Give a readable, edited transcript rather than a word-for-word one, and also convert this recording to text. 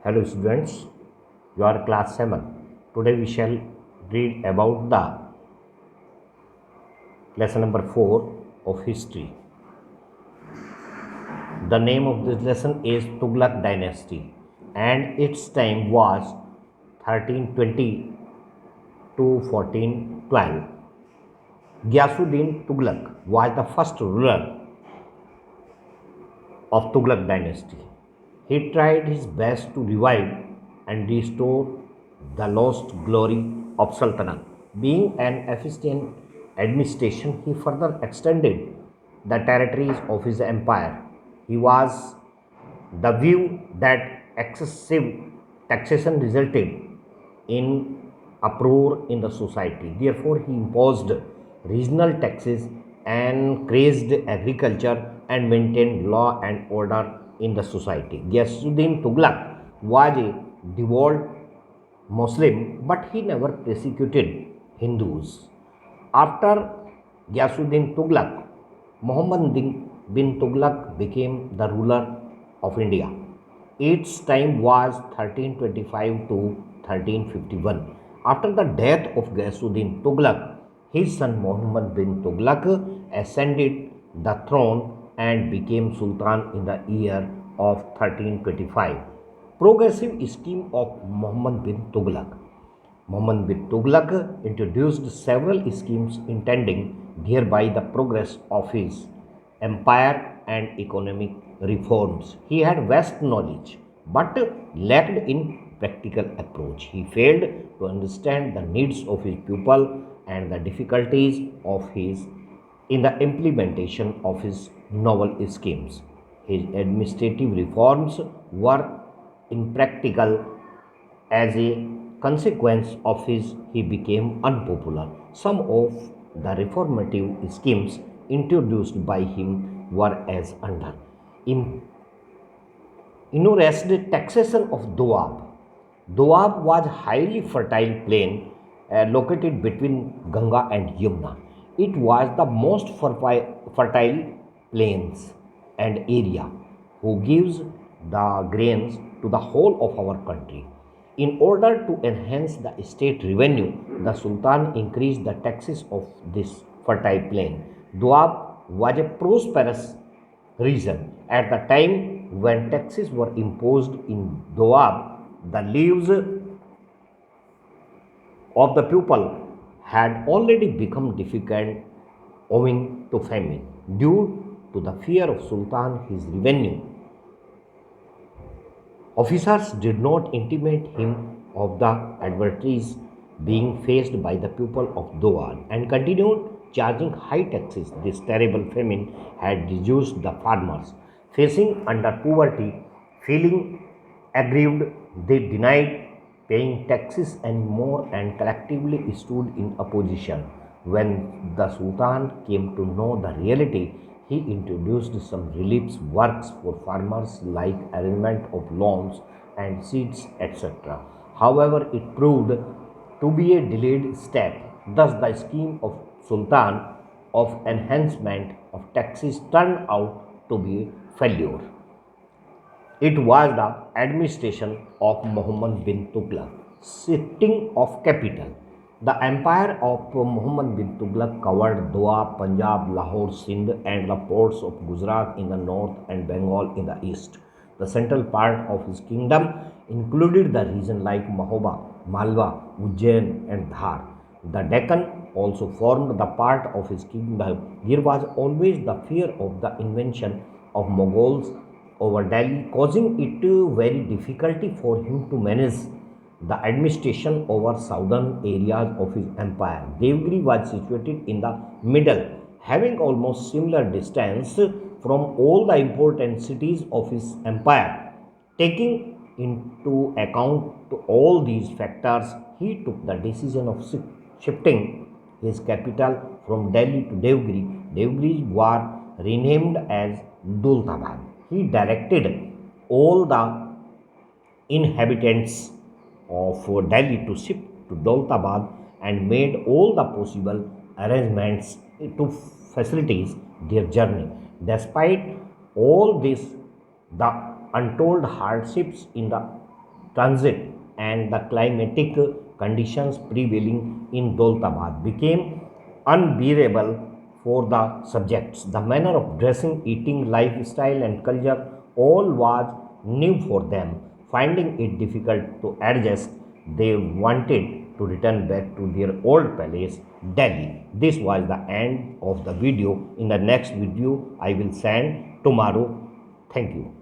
Hello students, you are class 7. Today we shall read about the lesson number 4 of history. The name of this lesson is Tughlaq dynasty and its time was 1320 to 1412. Ghiyasuddin Tughlaq was the first ruler of Tughlaq dynasty. He tried his best to revive and restore the lost glory of Sultanate. Being an efficient administration, he further extended the territories of his empire. He was the view that excessive taxation resulted in uproar in the society. Therefore, he imposed regional taxes, encouraged agriculture, and maintained law and order in the society. Ghiyasuddin Tughlaq was a devout Muslim, but he never persecuted Hindus. After Ghiyasuddin Tughlaq, Muhammad bin Tughlaq became the ruler of India. Its time was 1325 to 1351. After the death of Ghiyasuddin Tughlaq, his son Muhammad bin Tughlaq ascended the throne and became Sultan in the year of 1325. Progressive scheme of Muhammad bin Tughlaq. Muhammad bin Tughlaq introduced several schemes intending thereby the progress of his empire and economic reforms. He had vast knowledge but lacked in practical approach. He failed to understand the needs of his people and the difficulties of his in the implementation of his novel schemes. His administrative reforms were impractical. As a consequence of his, he became unpopular. Some of the reformative schemes introduced by him were as under encouraged taxation of Doab. Doab was highly fertile plain located between Ganga and Yamuna. It was the most fertile plains and area who gives the grains to the whole of our country. In order to enhance the state revenue, the Sultan increased the taxes of this fertile plain. Doab was a prosperous region. At the time when taxes were imposed in Doab, the lives of the people had already become difficult owing to famine. Due to the fear of Sultan, his revenue officers did not intimate him of the adversities being faced by the people of Doan and continued charging high taxes. This terrible famine had reduced the farmers facing under poverty, feeling aggrieved, they denied paying taxes anymore and collectively stood in opposition. When the Sultan came to know the reality, he introduced some relief works for farmers like arrangement of loans and seeds, etc. However, it proved to be a delayed step. Thus, the scheme of Sultan of enhancement of taxes turned out to be a failure. It was the administration of Muhammad bin Tughlaq, shifting of capital. The empire of Muhammad bin Tughlaq covered Doab, Punjab, Lahore, Sindh, and the ports of Gujarat in the north and Bengal in the east. The central part of his kingdom included the region like Mahoba, Malwa, Ujjain, and Dhar. The Deccan also formed the part of his kingdom. There was always the fear of the invention of Mughals over Delhi, causing it very difficulty for him to manage the administration over southern areas of his empire. Devgiri was situated in the middle, having almost similar distance from all the important cities of his empire. Taking into account to all these factors, he took the decision of shifting his capital from Delhi to Devgiri. Devgiri was renamed as Dultabad. He directed all the inhabitants of Delhi to shift to Daulatabad and made all the possible arrangements to facilitate their journey. Despite all this, the untold hardships in the transit and the climatic conditions prevailing in Daulatabad became unbearable for the subjects. The manner of dressing, eating, lifestyle, and culture all was new for them. Finding it difficult to adjust, they wanted to return back to their old palace, Delhi. This was the end of the video. In the next video, I will send tomorrow. Thank you.